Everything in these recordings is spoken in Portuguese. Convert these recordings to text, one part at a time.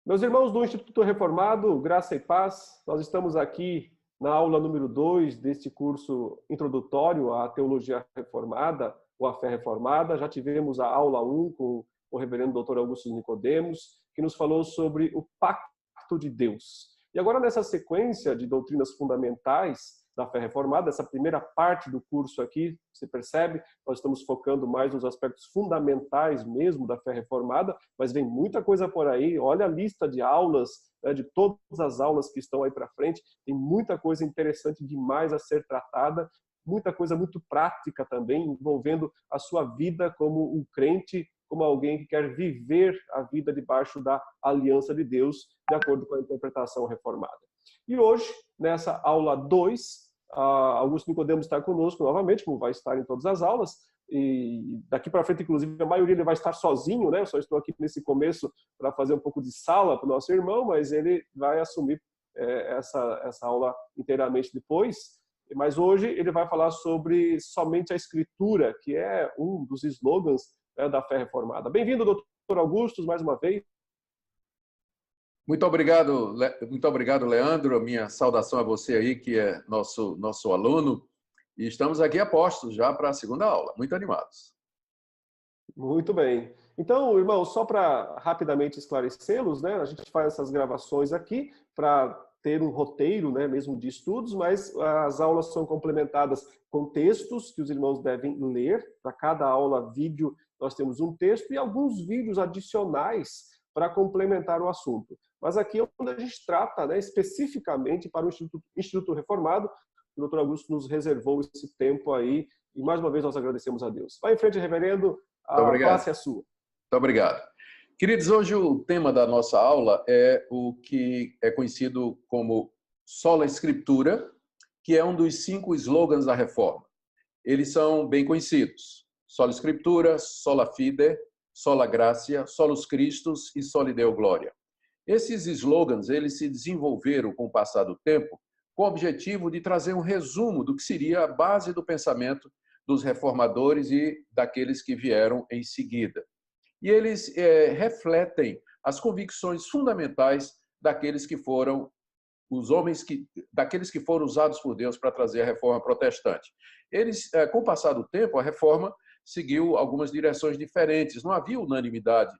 Meus irmãos do Instituto Reformado, graça e paz, nós estamos aqui na aula número 2 deste curso introdutório à Teologia Reformada, ou à Fé Reformada. Já tivemos a aula 1 com o reverendo Dr. Augusto Nicodemos, que nos falou sobre o pacto de Deus. E agora, nessa sequência de doutrinas fundamentais da Fé Reformada, essa primeira parte do curso aqui, você percebe, nós estamos focando mais nos aspectos fundamentais mesmo da Fé Reformada, mas vem muita coisa por aí. Olha a lista de aulas, né, de todas as aulas que estão aí para frente, tem muita coisa interessante demais a ser tratada, muita coisa muito prática também, envolvendo a sua vida como um crente, como alguém que quer viver a vida debaixo da aliança de Deus, de acordo com a interpretação reformada. E hoje, nessa aula 2, Augusto Nicodemos está conosco novamente, como vai estar em todas as aulas, e daqui para frente, inclusive, a maioria ele vai estar sozinho, né? Eu só estou aqui nesse começo para fazer um pouco de sala para o nosso irmão, mas ele vai assumir essa aula inteiramente depois. Mas hoje ele vai falar sobre somente a Escritura, que é um dos slogans, né, da Fé Reformada. Bem-vindo, doutor Augusto, mais uma vez. Muito obrigado, Leandro. Minha saudação a você aí, que é nosso aluno. E estamos aqui a postos já para a segunda aula, muito animados. Muito bem. Então, irmão, só para rapidamente esclarecê-los, né, a gente faz essas gravações aqui para ter um roteiro, né, mesmo de estudos, mas as aulas são complementadas com textos que os irmãos devem ler. Para cada aula, vídeo, nós temos um texto e alguns vídeos adicionais para complementar o assunto. Mas aqui é onde a gente trata, né, especificamente para o Instituto Reformado. O doutor Augusto nos reservou esse tempo aí e mais uma vez nós agradecemos a Deus. Vai em frente, reverendo, a classe é sua. Muito obrigado. Queridos, hoje o tema da nossa aula é o que é conhecido como Sola Scriptura, que é um dos 5 slogans da Reforma. Eles são bem conhecidos: Sola Scriptura, Sola Fide, Sola Gratia, Solus Christus e Soli Deo Gloria. Esses slogans eles se desenvolveram com o passar do tempo com o objetivo de trazer um resumo do que seria a base do pensamento dos reformadores e daqueles que vieram em seguida. E eles refletem as convicções fundamentais daqueles que foram daqueles que foram usados por Deus para trazer a reforma protestante. Eles, com o passar do tempo, a reforma seguiu algumas direções diferentes. Não havia unanimidade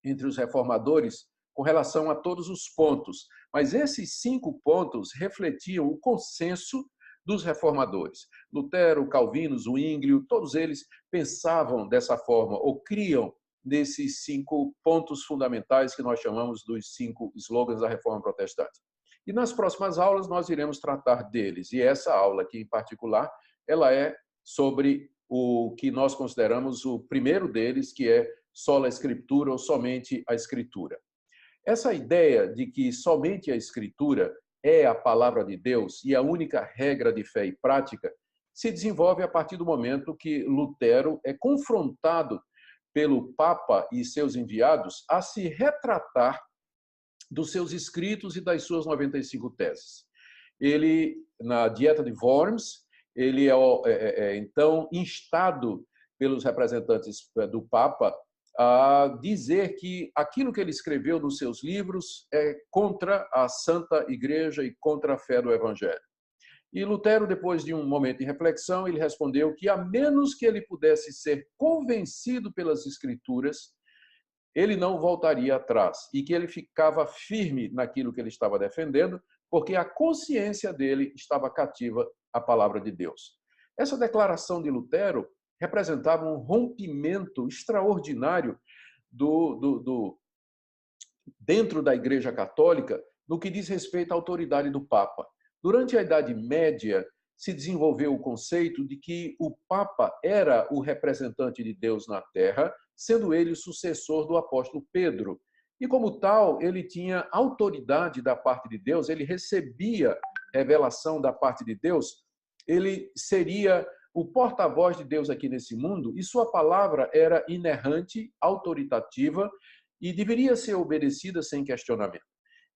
entre os reformadores com relação a todos os pontos, mas esses 5 pontos refletiam o consenso dos reformadores. Lutero, Calvino, Zwinglio, todos eles pensavam dessa forma, ou criam nesses 5 pontos fundamentais que nós chamamos dos 5 slogans da Reforma Protestante. E nas próximas aulas nós iremos tratar deles. E essa aula aqui em particular, ela é sobre o que nós consideramos o primeiro deles, que é sola Scriptura, ou somente a Escritura. Essa ideia de que somente a Escritura é a palavra de Deus e a única regra de fé e prática se desenvolve a partir do momento que Lutero é confrontado pelo Papa e seus enviados a se retratar dos seus escritos e das suas 95 teses. Ele, na Dieta de Worms, ele é então instado pelos representantes do Papa a dizer que aquilo que ele escreveu nos seus livros é contra a Santa Igreja e contra a fé do Evangelho. E Lutero, depois de um momento de reflexão, ele respondeu que, a menos que ele pudesse ser convencido pelas Escrituras, ele não voltaria atrás e que ele ficava firme naquilo que ele estava defendendo, porque a consciência dele estava cativa à palavra de Deus. Essa declaração de Lutero representava um rompimento extraordinário dentro da Igreja Católica no que diz respeito à autoridade do Papa. Durante a Idade Média, se desenvolveu o conceito de que o Papa era o representante de Deus na Terra, sendo ele o sucessor do apóstolo Pedro. E como tal, ele tinha autoridade da parte de Deus, ele recebia revelação da parte de Deus, ele seria o porta-voz de Deus aqui nesse mundo, e sua palavra era inerrante, autoritativa e deveria ser obedecida sem questionamento.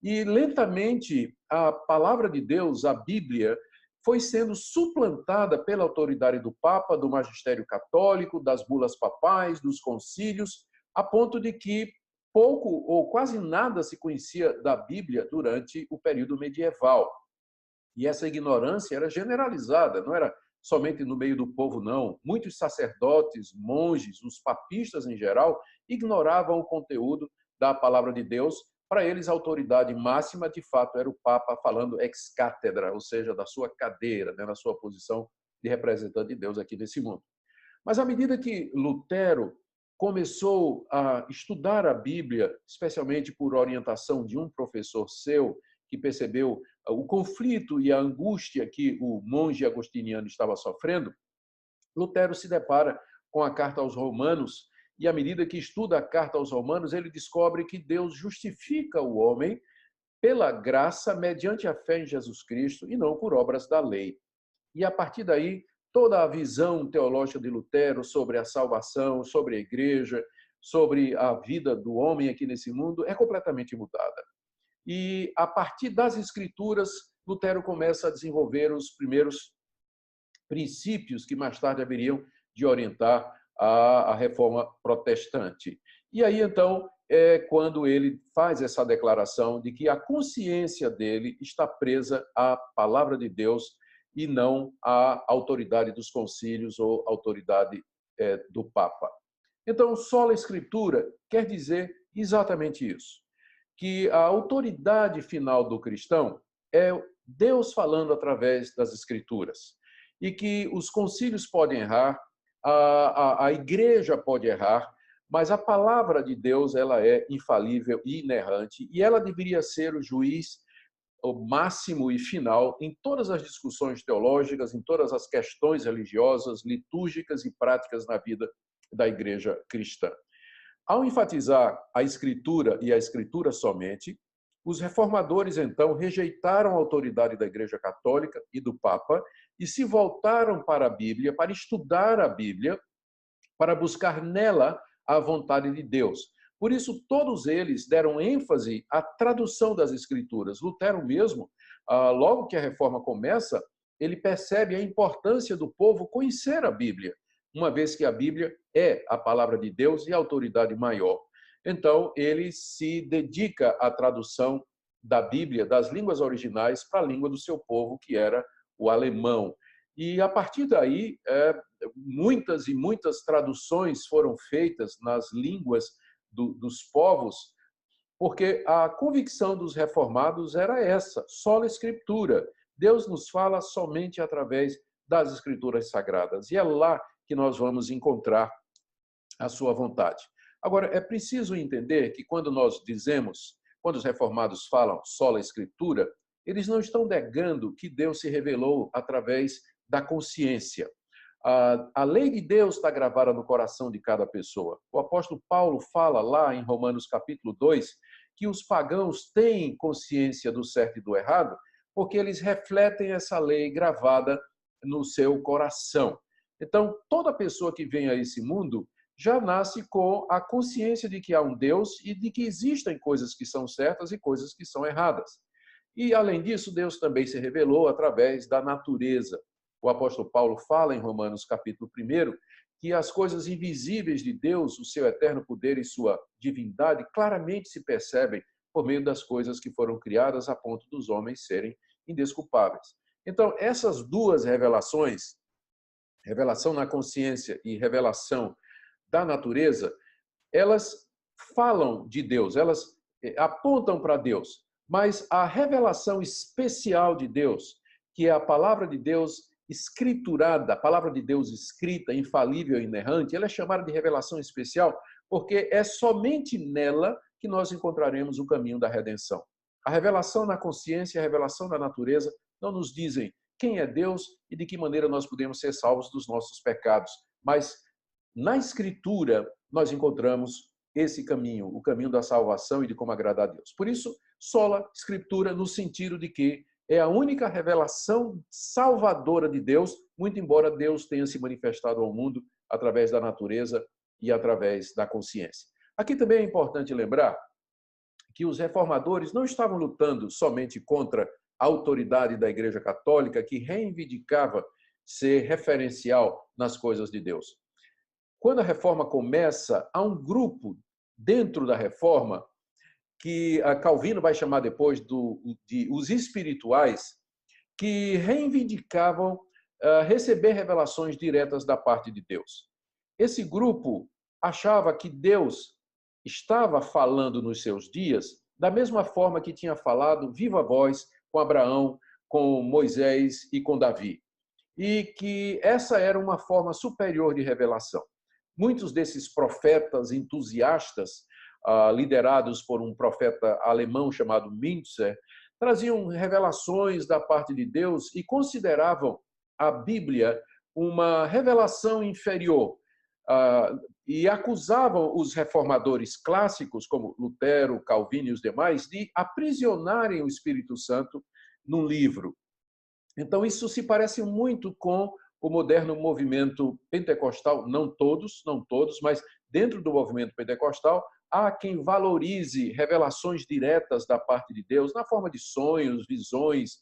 E lentamente a palavra de Deus, a Bíblia, foi sendo suplantada pela autoridade do Papa, do magistério católico, das bulas papais, dos concílios, a ponto de que pouco ou quase nada se conhecia da Bíblia durante o período medieval. E essa ignorância era generalizada, não era somente no meio do povo, não. Muitos sacerdotes, monges, os papistas em geral, ignoravam o conteúdo da palavra de Deus. Para eles, a autoridade máxima, de fato, era o Papa falando ex cátedra, ou seja, da sua cadeira, né, na sua posição de representante de Deus aqui nesse mundo. Mas à medida que Lutero começou a estudar a Bíblia, especialmente por orientação de um professor seu, que percebeu o conflito e a angústia que o monge agostiniano estava sofrendo, Lutero se depara com a carta aos Romanos, e à medida que estuda a carta aos Romanos, ele descobre que Deus justifica o homem pela graça mediante a fé em Jesus Cristo e não por obras da lei. E a partir daí, toda a visão teológica de Lutero sobre a salvação, sobre a igreja, sobre a vida do homem aqui nesse mundo é completamente mudada. E a partir das Escrituras, Lutero começa a desenvolver os primeiros princípios que mais tarde haveriam de orientar a reforma protestante. E aí, então, é quando ele faz essa declaração de que a consciência dele está presa à palavra de Deus e não à autoridade dos concílios ou autoridade do Papa. Então, sola escritura quer dizer exatamente isso, que a autoridade final do cristão é Deus falando através das Escrituras, e que os concílios podem errar, a igreja pode errar, mas a palavra de Deus ela é infalível e inerrante, e ela deveria ser o juiz o máximo e final em todas as discussões teológicas, em todas as questões religiosas, litúrgicas e práticas na vida da igreja cristã. Ao enfatizar a Escritura e a Escritura somente, os reformadores, então, rejeitaram a autoridade da Igreja Católica e do Papa e se voltaram para a Bíblia, para estudar a Bíblia, para buscar nela a vontade de Deus. Por isso, todos eles deram ênfase à tradução das Escrituras. Lutero mesmo, logo que a reforma começa, ele percebe a importância do povo conhecer a Bíblia, uma vez que a Bíblia é a palavra de Deus e a autoridade maior. Então, ele se dedica à tradução da Bíblia, das línguas originais, para a língua do seu povo, que era o alemão. E, a partir daí, muitas e muitas traduções foram feitas nas línguas dos povos, porque a convicção dos reformados era essa, sola escritura. Deus nos fala somente através das Escrituras Sagradas. E é lá que nós vamos encontrar a sua vontade. Agora, é preciso entender que quando nós dizemos, quando os reformados falam sola escritura, eles não estão negando que Deus se revelou através da consciência. A lei de Deus está gravada no coração de cada pessoa. O apóstolo Paulo fala lá em Romanos capítulo 2 que os pagãos têm consciência do certo e do errado porque eles refletem essa lei gravada no seu coração. Então, toda pessoa que vem a esse mundo já nasce com a consciência de que há um Deus e de que existem coisas que são certas e coisas que são erradas. E, além disso, Deus também se revelou através da natureza. O apóstolo Paulo fala em Romanos capítulo 1 que as coisas invisíveis de Deus, o seu eterno poder e sua divindade, claramente se percebem por meio das coisas que foram criadas a ponto dos homens serem indesculpáveis. Então, essas duas revelações, revelação na consciência e revelação da natureza, elas falam de Deus, elas apontam para Deus, mas a revelação especial de Deus, que é a palavra de Deus escriturada, a palavra de Deus escrita, infalível e inerrante, ela é chamada de revelação especial porque é somente nela que nós encontraremos o caminho da redenção. A revelação na consciência e a revelação da natureza não nos dizem quem é Deus e de que maneira nós podemos ser salvos dos nossos pecados, mas na Escritura, nós encontramos esse caminho, o caminho da salvação e de como agradar a Deus. Por isso, sola Escritura no sentido de que é a única revelação salvadora de Deus, muito embora Deus tenha se manifestado ao mundo através da natureza e através da consciência. Aqui também é importante lembrar que os reformadores não estavam lutando somente contra a autoridade da Igreja Católica, que reivindicava ser referencial nas coisas de Deus. Quando a reforma começa, há um grupo dentro da Reforma, que a Calvino vai chamar depois de os espirituais, que reivindicavam receber revelações diretas da parte de Deus. Esse grupo achava que Deus estava falando nos seus dias da mesma forma que tinha falado viva voz com Abraão, com Moisés e com Davi. E que essa era uma forma superior de revelação. Muitos desses profetas entusiastas, liderados por um profeta alemão chamado Mintzer, traziam revelações da parte de Deus e consideravam a Bíblia uma revelação inferior. E acusavam os reformadores clássicos, como Lutero, Calvino e os demais, de aprisionarem o Espírito Santo num livro. Então, isso se parece muito com o moderno movimento pentecostal, não todos, mas dentro do movimento pentecostal, há quem valorize revelações diretas da parte de Deus, na forma de sonhos, visões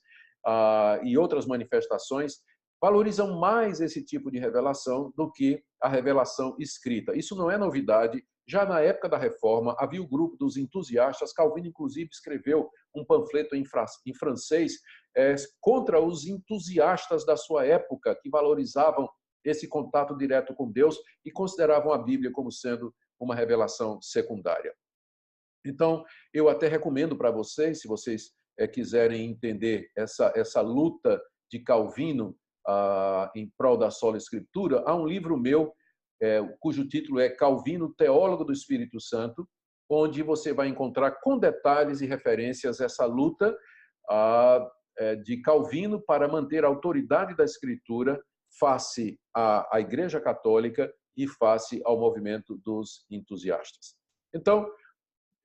e outras manifestações, valorizam mais esse tipo de revelação do que a revelação escrita. Isso não é novidade. Já na época da Reforma, havia o grupo dos entusiastas. Calvino, inclusive, escreveu um panfleto em francês contra os entusiastas da sua época, que valorizavam esse contato direto com Deus e consideravam a Bíblia como sendo uma revelação secundária. Então, eu até recomendo para vocês, se vocês quiserem entender essa luta de Calvino em prol da sola escritura, há um livro meu, cujo título é Calvino, Teólogo do Espírito Santo, onde você vai encontrar com detalhes e referências essa luta de Calvino para manter a autoridade da Escritura face à Igreja Católica e face ao movimento dos entusiastas. Então,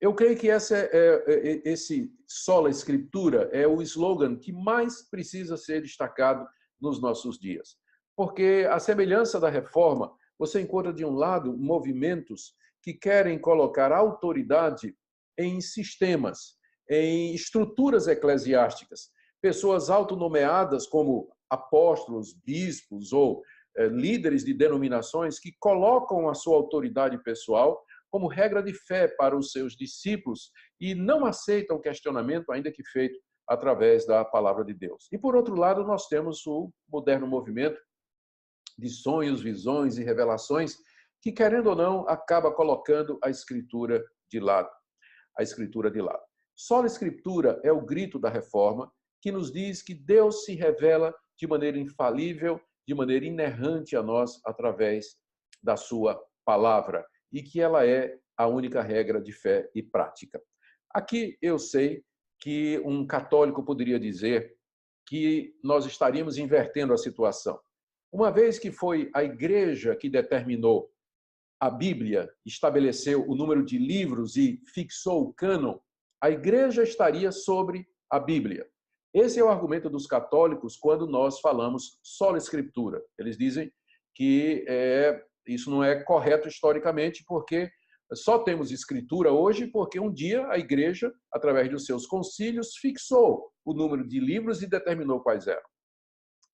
eu creio que esse sola escritura é o slogan que mais precisa ser destacado nos nossos dias. Porque, à semelhança da Reforma, você encontra, de um lado, movimentos que querem colocar autoridade em sistemas, em estruturas eclesiásticas. Pessoas autonomeadas como apóstolos, bispos ou líderes de denominações que colocam a sua autoridade pessoal como regra de fé para os seus discípulos e não aceitam questionamento, ainda que feito através da palavra de Deus. E, por outro lado, nós temos o moderno movimento de sonhos, visões e revelações que, querendo ou não, acaba colocando a Escritura de lado. Sola Escritura é o grito da Reforma que nos diz que Deus se revela de maneira infalível, de maneira inerrante a nós através da sua palavra e que ela é a única regra de fé e prática. Aqui eu sei que um católico poderia dizer que nós estaríamos invertendo a situação. Uma vez que foi a igreja que determinou a Bíblia, estabeleceu o número de livros e fixou o cânon, a igreja estaria sobre a Bíblia. Esse é o argumento dos católicos quando nós falamos sola escritura. Eles dizem que isso não é correto historicamente, porque só temos escritura hoje porque um dia a igreja, através dos seus concílios, fixou o número de livros e determinou quais eram.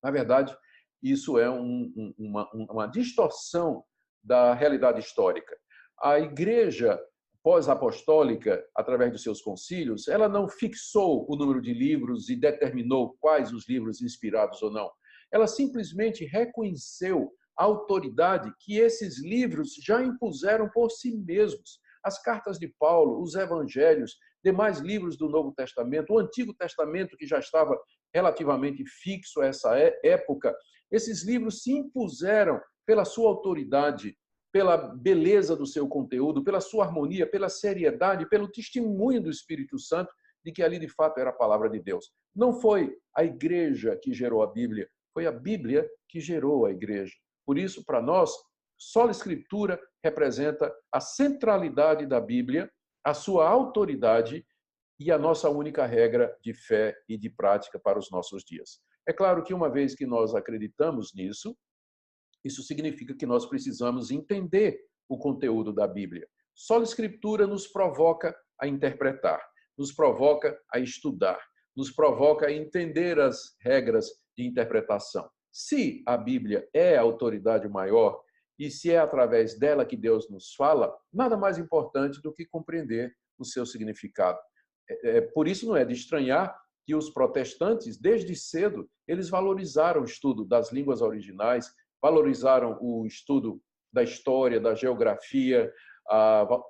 Na verdade, isso é uma distorção da realidade histórica. A igreja pós-apostólica, através dos seus concílios, ela não fixou o número de livros e determinou quais os livros inspirados ou não. Ela simplesmente reconheceu a autoridade que esses livros já impuseram por si mesmos. As cartas de Paulo, os evangelhos, demais livros do Novo Testamento, o Antigo Testamento, que já estava relativamente fixo a essa época, esses livros se impuseram pela sua autoridade, pela beleza do seu conteúdo, pela sua harmonia, pela seriedade, pelo testemunho do Espírito Santo de que ali de fato era a palavra de Deus. Não foi a igreja que gerou a Bíblia, foi a Bíblia que gerou a igreja. Por isso, para nós, sola escritura representa a centralidade da Bíblia, a sua autoridade e a nossa única regra de fé e de prática para os nossos dias. É claro que uma vez que nós acreditamos nisso, isso significa que nós precisamos entender o conteúdo da Bíblia. Sola escritura nos provoca a interpretar, nos provoca a estudar, nos provoca a entender as regras de interpretação. Se a Bíblia é a autoridade maior e se é através dela que Deus nos fala, nada mais importante do que compreender o seu significado. Por isso não é de estranhar que os protestantes, desde cedo, eles valorizaram o estudo das línguas originais, valorizaram o estudo da história, da geografia,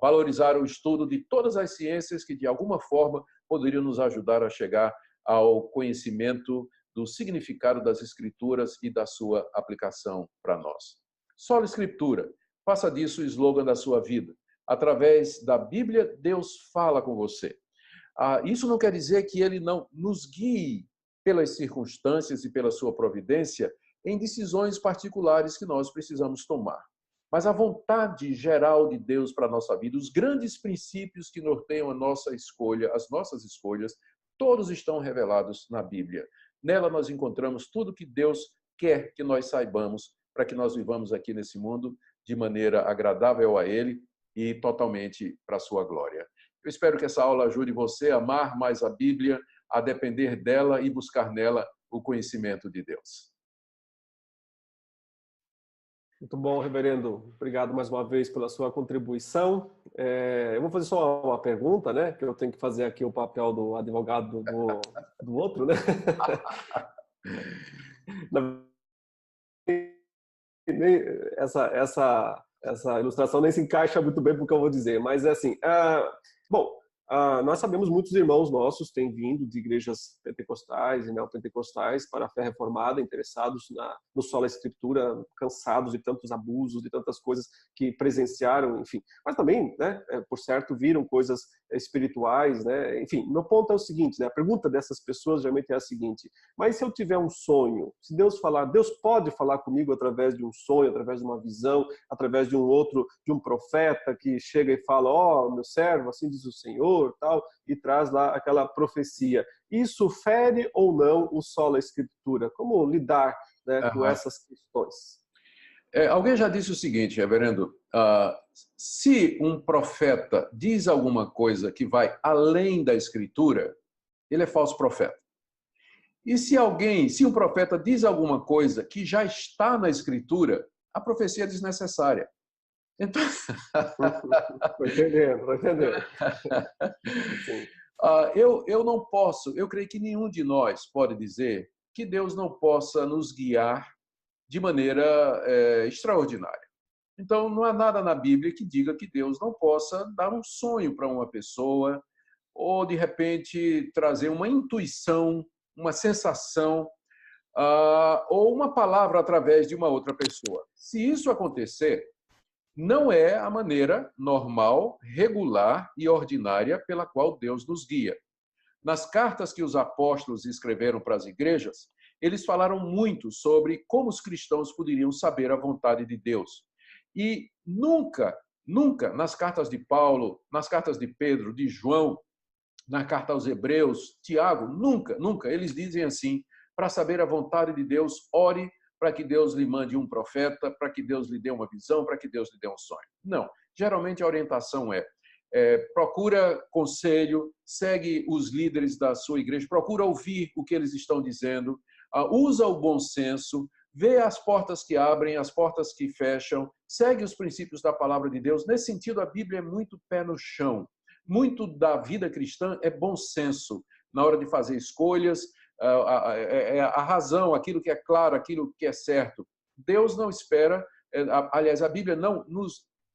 valorizaram o estudo de todas as ciências que, de alguma forma, poderiam nos ajudar a chegar ao conhecimento do significado das Escrituras e da sua aplicação para nós. Sola Escritura, faça disso o slogan da sua vida. Através da Bíblia, Deus fala com você. Isso não quer dizer que ele não nos guie pelas circunstâncias e pela sua providência em decisões particulares que nós precisamos tomar. Mas a vontade geral de Deus para a nossa vida, os grandes princípios que norteiam a nossa escolha, as nossas escolhas, todos estão revelados na Bíblia. Nela nós encontramos tudo que Deus quer que nós saibamos para que nós vivamos aqui nesse mundo de maneira agradável a Ele e totalmente para a sua glória. Eu espero que essa aula ajude você a amar mais a Bíblia, a depender dela e buscar nela o conhecimento de Deus. Muito bom, reverendo. Obrigado mais uma vez pela sua contribuição. Eu vou fazer só uma pergunta, né? Que eu tenho que fazer aqui o papel do advogado do outro, né? Essa ilustração nem se encaixa muito bem com o que eu vou dizer, mas é assim. Bom, nós sabemos muitos irmãos nossos têm vindo de igrejas pentecostais e neopentecostais para a fé reformada, interessados no sola escritura, cansados de tantos abusos, de tantas coisas que presenciaram, enfim. Mas também, né, por certo, viram coisas espirituais, né? Enfim, meu ponto é o seguinte, né? A pergunta dessas pessoas geralmente é a seguinte: mas se eu tiver um sonho, se Deus falar, Deus pode falar comigo através de um sonho, através de uma visão, através de um profeta que chega e fala, meu servo, assim diz o Senhor, tal, e traz lá aquela profecia. Isso fere ou não o sola escritura? Como lidar, né, com essas questões? Alguém já disse o seguinte, reverendo, se um profeta diz alguma coisa que vai além da escritura, ele é falso profeta. E se um profeta diz alguma coisa que já está na escritura, a profecia é desnecessária. Então... Estou entendendo. Sim. Eu creio que nenhum de nós pode dizer que Deus não possa nos guiar de maneira extraordinária. Então, não há nada na Bíblia que diga que Deus não possa dar um sonho para uma pessoa ou, de repente, trazer uma intuição, uma sensação ou uma palavra através de uma outra pessoa. Se isso acontecer, não é a maneira normal, regular e ordinária pela qual Deus nos guia. Nas cartas que os apóstolos escreveram para as igrejas, eles falaram muito sobre como os cristãos poderiam saber a vontade de Deus. E nunca, nas cartas de Paulo, nas cartas de Pedro, de João, na carta aos Hebreus, Tiago, nunca, eles dizem assim: para saber a vontade de Deus, ore para que Deus lhe mande um profeta, para que Deus lhe dê uma visão, para que Deus lhe dê um sonho. Não. Geralmente a orientação procura conselho, segue os líderes da sua igreja, procura ouvir o que eles estão dizendo, usa o bom senso, vê as portas que abrem, as portas que fecham, segue os princípios da palavra de Deus. Nesse sentido, a Bíblia é muito pé no chão. Muito da vida cristã é bom senso na hora de fazer escolhas, a razão, aquilo que é claro, aquilo que é certo. Deus não espera, aliás, a Bíblia não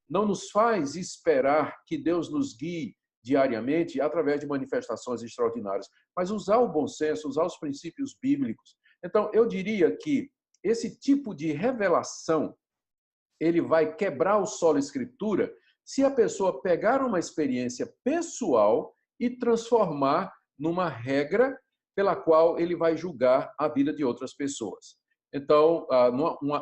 nos faz esperar que Deus nos guie diariamente através de manifestações extraordinárias, mas usar o bom senso, usar os princípios bíblicos. Então, eu diria que esse tipo de revelação, ele vai quebrar o sola escritura se a pessoa pegar uma experiência pessoal e transformar numa regra pela qual ele vai julgar a vida de outras pessoas. Então,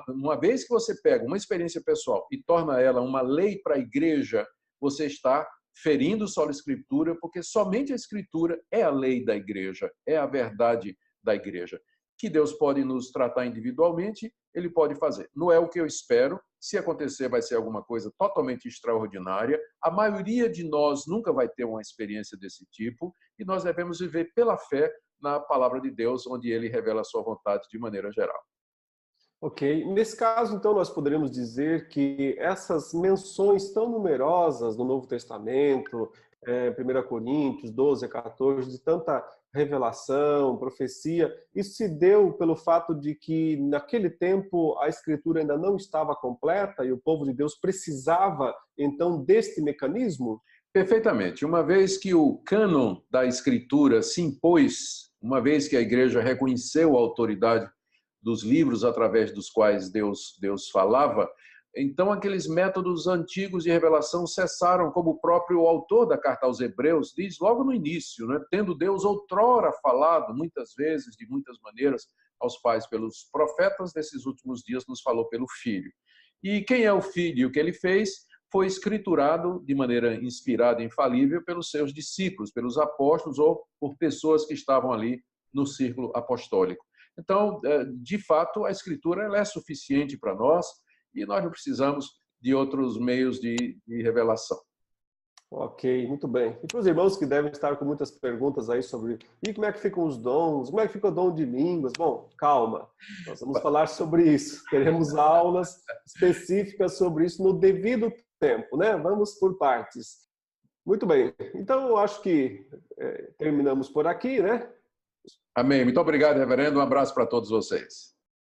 uma vez que você pega uma experiência pessoal e torna ela uma lei para a igreja, você está ferindo o sola escritura, porque somente a escritura é a lei da igreja, é a verdade da igreja. Que Deus pode nos tratar individualmente, Ele pode fazer. Não é o que eu espero. Se acontecer, vai ser alguma coisa totalmente extraordinária. A maioria de nós nunca vai ter uma experiência desse tipo e nós devemos viver pela fé na palavra de Deus, onde Ele revela a sua vontade de maneira geral. Ok. Nesse caso, então, nós poderíamos dizer que essas menções tão numerosas no Novo Testamento, 1 Coríntios 12 a 14, de tanta revelação, profecia, isso se deu pelo fato de que, naquele tempo, a Escritura ainda não estava completa e o povo de Deus precisava, então, deste mecanismo? Perfeitamente. Uma vez que o cânon da Escritura se impôs, uma vez que a igreja reconheceu a autoridade dos livros através dos quais Deus falava, então aqueles métodos antigos de revelação cessaram, como o próprio autor da carta aos Hebreus diz logo no início, né? Tendo Deus outrora falado, muitas vezes, de muitas maneiras, aos pais pelos profetas, nesses últimos dias nos falou pelo Filho. E quem é o Filho? E o que ele fez foi escriturado de maneira inspirada e infalível pelos seus discípulos, pelos apóstolos ou por pessoas que estavam ali no círculo apostólico. Então, de fato, a Escritura ela é suficiente para nós e nós não precisamos de outros meios de revelação. Ok, muito bem. E para os irmãos que devem estar com muitas perguntas aí sobre e como é que ficam os dons, como é que fica o dom de línguas? Bom, calma, nós vamos falar sobre isso. Teremos aulas específicas sobre isso no devido tempo, né? Vamos por partes. Muito bem. Então, eu acho que terminamos por aqui, né? Amém. Muito obrigado, reverendo. Um abraço para todos vocês.